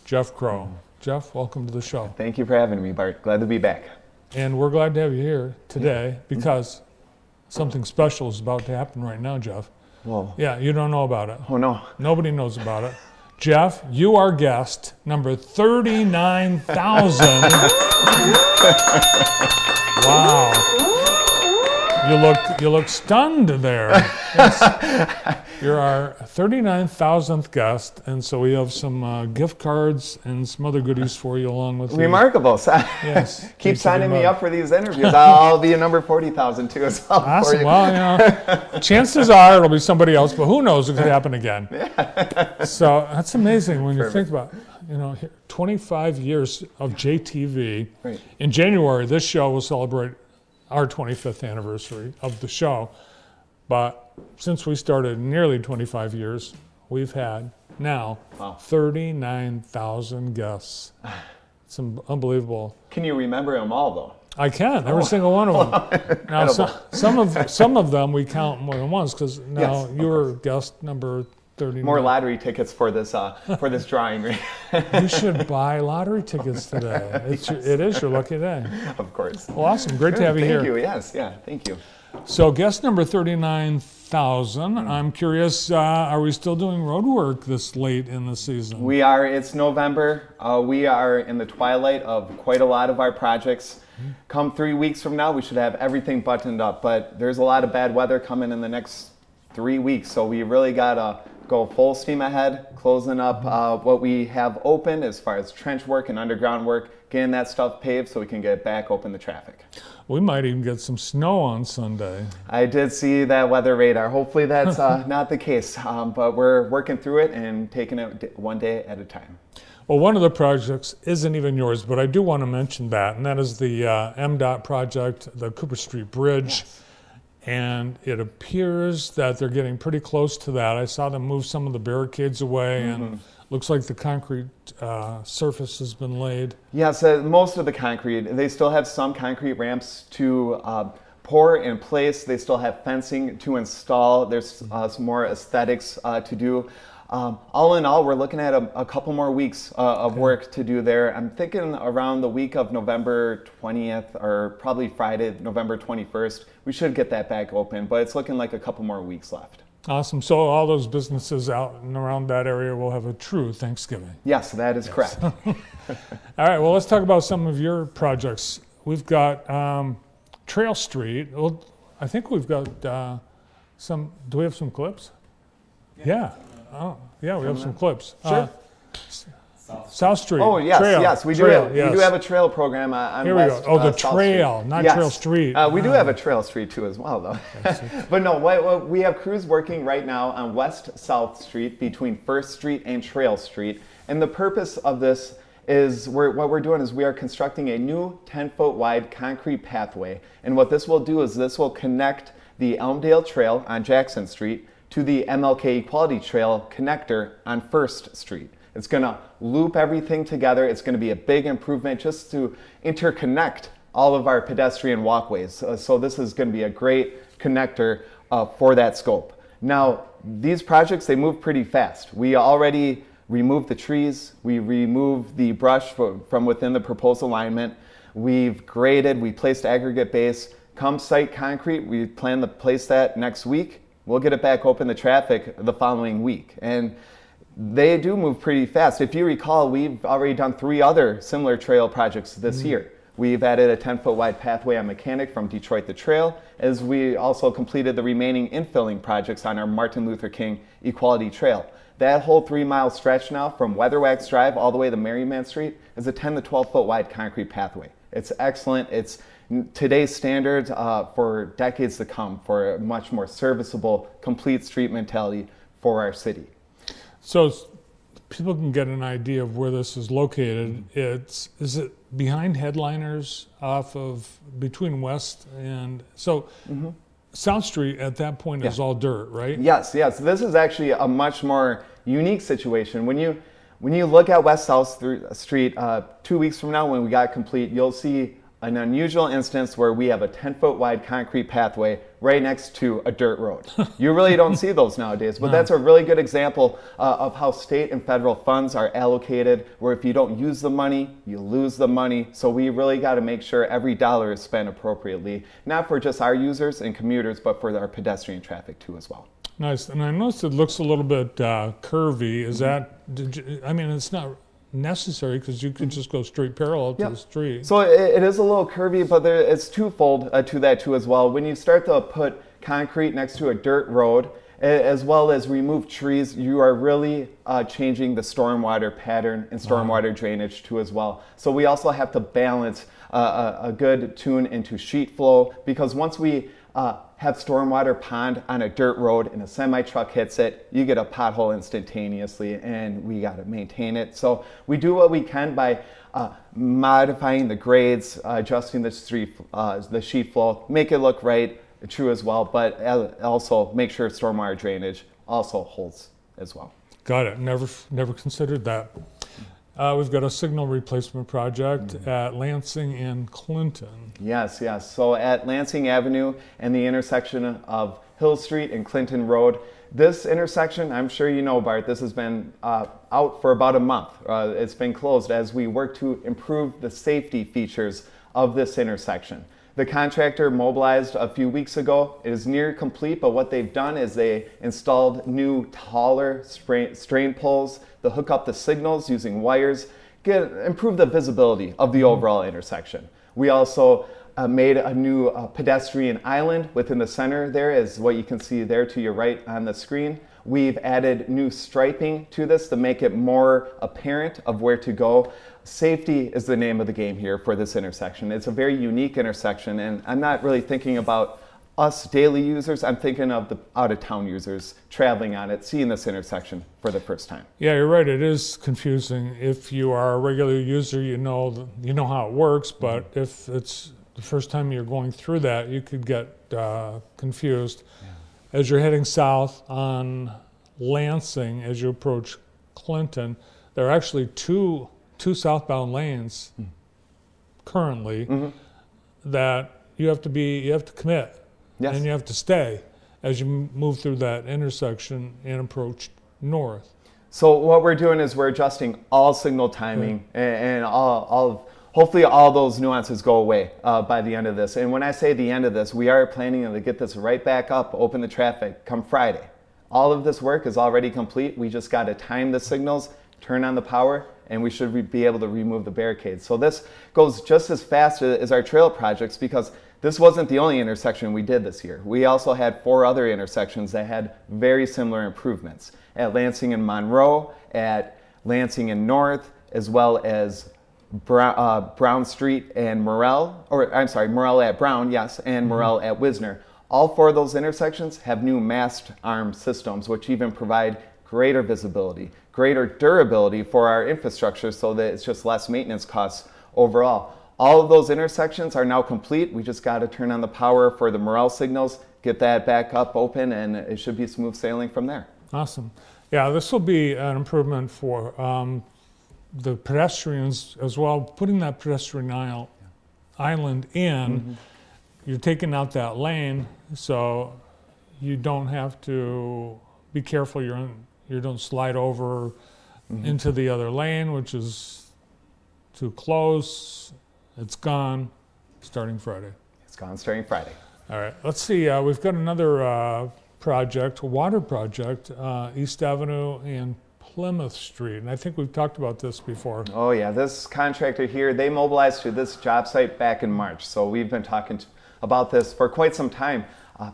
Jeff Crow. Jeff, welcome to the show. Thank you for having me, Bart. Glad to be back. And we're glad to have you here today because something special is about to happen right now, Jeff. Whoa. Yeah, you don't know about it. Oh, no. Nobody knows about it. Jeff, you are guest number 39,000. Wow. You look stunned there. Yes. You're our 39,000th guest, and so we have some gift cards and some other goodies for you along with Remarkable. Yes. Keep signing me up for these interviews. I'll be a number 40,000 too as well. Awesome. Well, chances are it'll be somebody else, but who knows? It could happen again. Yeah. So that's amazing when you think about, 25 years of JTV. Right. In January, this show will celebrate our 25th anniversary of the show. But since we started nearly 25 years, we've had now 39,000 guests. It's unbelievable. Can you remember them all, though? I can, every single one of them. Now, some of them we count more than once because now you're guest number 39. More lottery tickets for this drawing. You should buy lottery tickets today. It is your lucky day. Of course. Well, awesome. Great to have you here. Thank you. Yes. Yeah. Thank you. So guest number 39,000. I'm curious, are we still doing road work this late in the season? We are. It's November. We are in the twilight of quite a lot of our projects. Come 3 weeks from now, we should have everything buttoned up. But there's a lot of bad weather coming in the next 3 weeks. So we really got to go full steam ahead, closing up what we have open as far as trench work and underground work, getting that stuff paved so we can get back open to traffic. We might even get some snow on Sunday. I did see that weather radar. Hopefully that's not the case, but we're working through it and taking it one day at a time. Well, one of the projects isn't even yours, but I do want to mention that, and that is the MDOT project, the Cooper Street Bridge. Yes. And it appears that they're getting pretty close to that. I saw them move some of the barricades away, and looks like the concrete surface has been laid. Yes, most of the concrete. They still have some concrete ramps to pour in place. They still have fencing to install. There's some more aesthetics to do. All in all, we're looking at a couple more weeks of work to do there. I'm thinking around the week of November 20th or probably Friday, November 21st, we should get that back open, but it's looking like a couple more weeks left. Awesome. So all those businesses out and around that area will have a true Thanksgiving. Yes, that is correct. All right, well, let's talk about some of your projects. We've got Trail Street. Well, I think we've got some, do we have some clips? Yeah. Oh, yeah, we have some clips. Sure. South Street. Oh, yes, trail. yes. We do have a trail program on Here we West, go. Oh, the South trail, Street. not Yes. Trail Street. We do have a Trail Street, too, as well, though. But no, we have crews working right now on West South Street between First Street and Trail Street. And the purpose of this is what we're doing is we are constructing a new 10-foot wide concrete pathway. And what this will do is this will connect the Elmdale Trail on Jackson Street to the MLK Equality Trail connector on First Street. It's going to loop everything together. It's going to be a big improvement just to interconnect all of our pedestrian walkways. So this is going to be a great connector for that scope. Now, these projects, they move pretty fast. We already removed the trees. We removed the brush from within the proposed alignment. We've graded. We placed aggregate base. Come site concrete, we plan to place that next week. We'll get it back open to traffic the following week. And they do move pretty fast. If you recall, we've already done 3 other similar trail projects this year. We've added a 10-foot wide pathway on Mechanic from Detroit to Trail, as we also completed the remaining infilling projects on our Martin Luther King Equality Trail. That whole 3-mile stretch now from Weatherwax Drive all the way to Merriman Street is a 10 to 12-foot wide concrete pathway. It's excellent. It's today's standards for decades to come for a much more serviceable, complete street mentality for our city. So people can get an idea of where this is located. Is it behind Headliners off of between West and South Street at that point is all dirt, right? Yes. This is actually a much more unique situation. When you look at West South Street 2 weeks from now when we got complete, you'll see an unusual instance where we have a 10-foot wide concrete pathway right next to a dirt road. You really don't see those nowadays, but that's a really good example of how state and federal funds are allocated, where if you don't use the money, you lose the money. So we really got to make sure every dollar is spent appropriately, not for just our users and commuters, but for our pedestrian traffic too as well. Nice. And I noticed it looks a little bit curvy. Is that, I mean, it's not necessary because you can just go straight parallel to the street. So it is a little curvy, but it's twofold to that too as well. When you start to put concrete next to a dirt road, as well as remove trees, you are really changing the stormwater pattern and stormwater drainage too as well. So we also have to balance a good tune into sheet flow, because once we have stormwater pond on a dirt road and a semi truck hits it, you get a pothole instantaneously, and we got to maintain it. So we do what we can by modifying the grades, adjusting the sheet flow, make it look right, true as well, but also make sure stormwater drainage also holds as well. Got it. Never considered that. We've got a signal replacement project at Lansing and Clinton. Yes. So at Lansing Avenue and the intersection of Hill Street and Clinton Road, this intersection, I'm sure you know, Bart, this has been out for about a month. It's been closed as we work to improve the safety features of this intersection. The contractor mobilized a few weeks ago. It is near complete, but what they've done is they installed new taller strain poles to hook up the signals using wires, improve the visibility of the overall intersection. We also made a new pedestrian island within the center there, is what you can see there to your right on the screen. We've added new striping to this to make it more apparent of where to go. Safety is the name of the game here for this intersection. It's a very unique intersection, and I'm not really thinking about us daily users. I'm thinking of the out-of-town users traveling on it, seeing this intersection for the first time. Yeah, you're right. It is confusing. If you are a regular user, you know how it works, but if it's the first time you're going through that, you could get confused. Yeah. As you're heading south on Lansing, as you approach Clinton, there are actually two southbound lanes currently that you have to commit, and you have to stay as you move through that intersection and approach north. So what we're doing is we're adjusting all signal timing, and hopefully all those nuances go away by the end of this. And when I say the end of this, we are planning to get this right back up, open the traffic come Friday. All of this work is already complete. We just got to time the signals, turn on the power, and we should be able to remove the barricades. So this goes just as fast as our trail projects, because this wasn't the only intersection we did this year. We also had 4 other intersections that had very similar improvements. At Lansing and Monroe, at Lansing and North, as well as Brown Street and Morel at Brown, yes, and Morel at Wisner. All 4 of those intersections have new masked arm systems, which even provide greater visibility, greater durability for our infrastructure, so that it's just less maintenance costs overall. All of those intersections are now complete. We just got to turn on the power for the Morel signals, get that back up open, and it should be smooth sailing from there. Awesome. Yeah, this will be an improvement for the pedestrians as well. Putting that pedestrian island in, you're taking out that lane, so you don't have to be careful you don't slide over into the other lane, which is too close. It's gone starting Friday. It's gone starting Friday. All right, let's see. We've got another project, a water project, East Avenue and Plymouth Street. And I think we've talked about this before. Oh yeah, this contractor here, they mobilized to this job site back in March. So we've been talking about this for quite some time.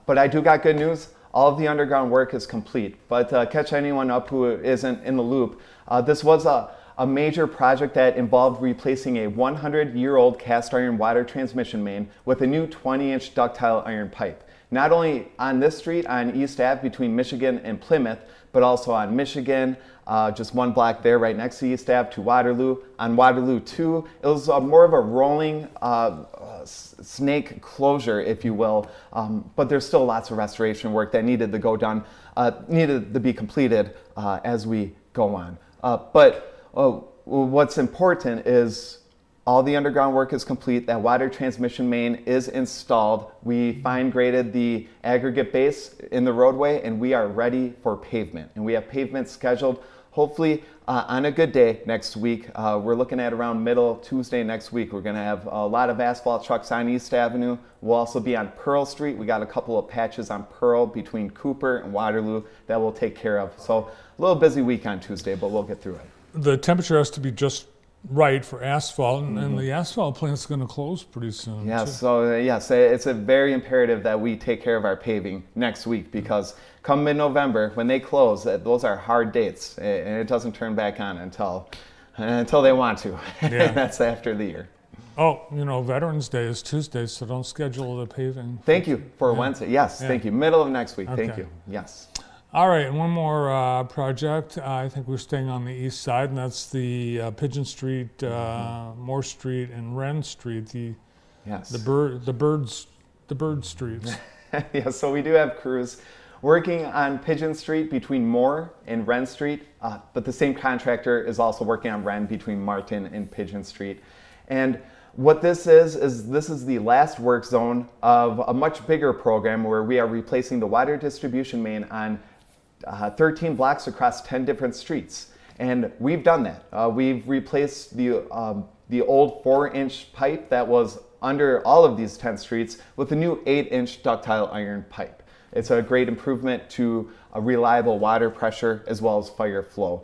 But I do got good news. All of the underground work is complete. But catch anyone up who isn't in the loop, this was a major project that involved replacing a 100-year-old cast iron water transmission main with a new 20-inch ductile iron pipe. Not only on this street, on East Ave between Michigan and Plymouth, but also on Michigan, just one block there right next to East Ave, to Waterloo. On Waterloo 2, it was more of a rolling snake closure, if you will, but there's still lots of restoration work that needed to be completed as we go on. But what's important is All the underground work is complete. That water transmission main is installed. We fine graded the aggregate base in the roadway, and we are ready for pavement. And we have pavement scheduled, hopefully on a good day next week. We're looking at around middle Tuesday next week. We're gonna have a lot of asphalt trucks on East Avenue. We'll also be on Pearl Street. We got a couple of patches on Pearl between Cooper and Waterloo that we'll take care of. So a little busy week on Tuesday, but we'll get through it. The temperature has to be just right for asphalt, and the asphalt plant's going to close pretty soon. Yes, too. so yes, it's a very imperative that we take care of our paving next week, because come mid-November, when they close, those are hard dates, and it doesn't turn back on until they want to. Yeah. That's after the year. Oh, you know, Veterans Day is Tuesday, so don't schedule the paving. Thank you for Wednesday. Yes, Yeah. thank you. Middle of next week. Okay. Thank you. Yes. All right, one more project. I think we're staying on the east side, and that's the Pigeon Street, Moore Street, and Wren Street. Yes. The bird streets. Yeah, so we do have crews working on Pigeon Street between Moore and Wren Street, but the same contractor is also working on Wren between Martin and Pigeon Street. And what this is this is the last work zone of a much bigger program where we are replacing the water distribution main on 13 blocks across 10 different streets. And we've done that. We've replaced the old 4-inch pipe that was under all of these 10 streets with a new 8-inch ductile iron pipe. It's a great improvement to a reliable water pressure as well as fire flow.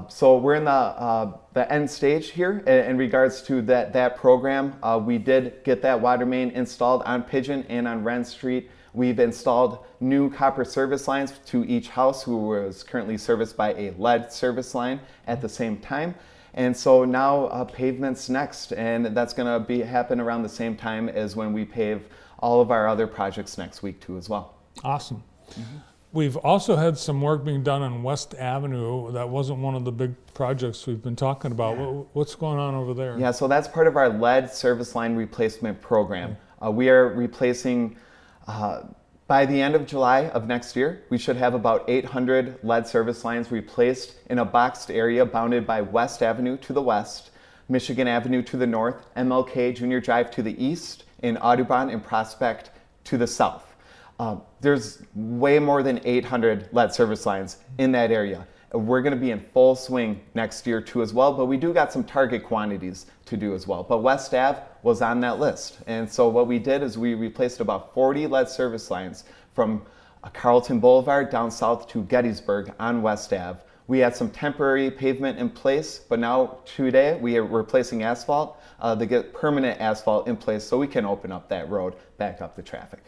So we're in the end stage here in regards to that program. We did get that water main installed on Pigeon and on Wren Street. We've installed new copper service lines to each house who was currently serviced by a lead service line at the same time. And so now pavement's next, and that's gonna happen around the same time as when we pave all of our other projects next week too as well. Awesome. We've also had some work being done on West Avenue. That wasn't one of the big projects we've been talking about. What's going on over there? Yeah, so that's part of our lead service line replacement program. We are replacing, by the end of July of next year, we should have about 800 lead service lines replaced in a boxed area bounded by West Avenue to the west, Michigan Avenue to the north, MLK Junior Drive to the east, and Audubon and Prospect to the south. There's way more than 800 lead service lines in that area. We're going to be in full swing next year too as well, but we do got some target quantities to do as well. But West Ave was on that list. And so what we did is we replaced about 40 lead service lines from Carlton Boulevard down south to Gettysburg on West Ave. We had some temporary pavement in place, but now today we are replacing asphalt to get permanent asphalt in place so we can open up that road, back up the traffic.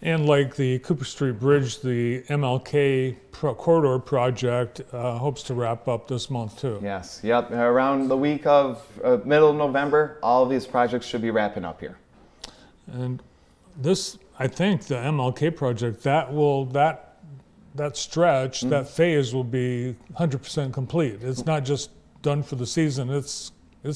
And like the Cooper Street Bridge, the MLK corridor project hopes to wrap up this month too. Yes, yep. Around the week of middle of November, all of these projects should be wrapping up here. And this, I think, the MLK project, that stretch, that phase will be 100% complete. It's not just done for the season; it's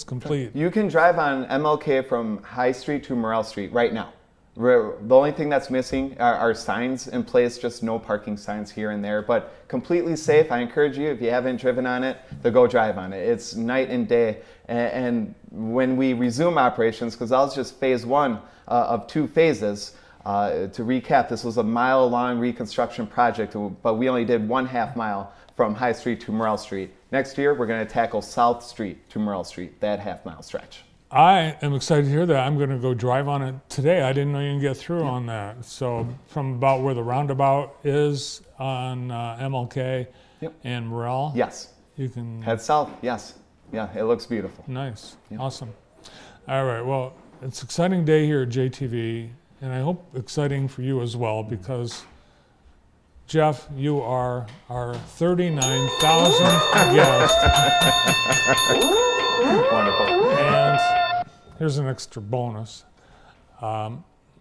complete. You can drive on MLK from High Street to Morrell Street right now. The only thing that's missing are signs in place, just no parking signs here and there, but completely safe. I encourage you, if you haven't driven on it, to go drive on it. It's night and day. And when we resume operations, because that was just phase one of 2 phases, to recap, this was a mile-long reconstruction project, but we only did 1/2 mile from High Street to Morrell Street. Next year, we're going to tackle South Street to Morrell Street, that 1/2 mile stretch. I am excited to hear that. I'm going to go drive on it today. I didn't know you can get through on that. So from about where the roundabout is on MLK and Morrell, yes, you can head south. Yes, yeah, it looks beautiful. Nice, awesome. All right, well, it's an exciting day here at JTV, and I hope exciting for you as well, because Jeff, you are our 39,000th guest. Wonderful. And here's an extra bonus.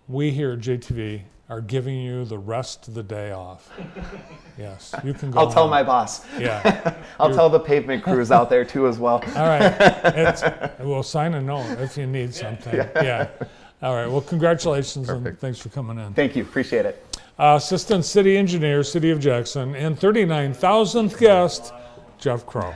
We here at JTV are giving you the rest of the day off. Yes, you can go. I'll tell my boss. Yeah. I'll tell the pavement crews out there too as well. All right. We'll sign a note if you need something. Yeah. All right. Well, congratulations. Perfect. And thanks for coming in. Thank you. Appreciate it. Assistant City Engineer, City of Jackson, and 39,000th guest, Jeff Crow.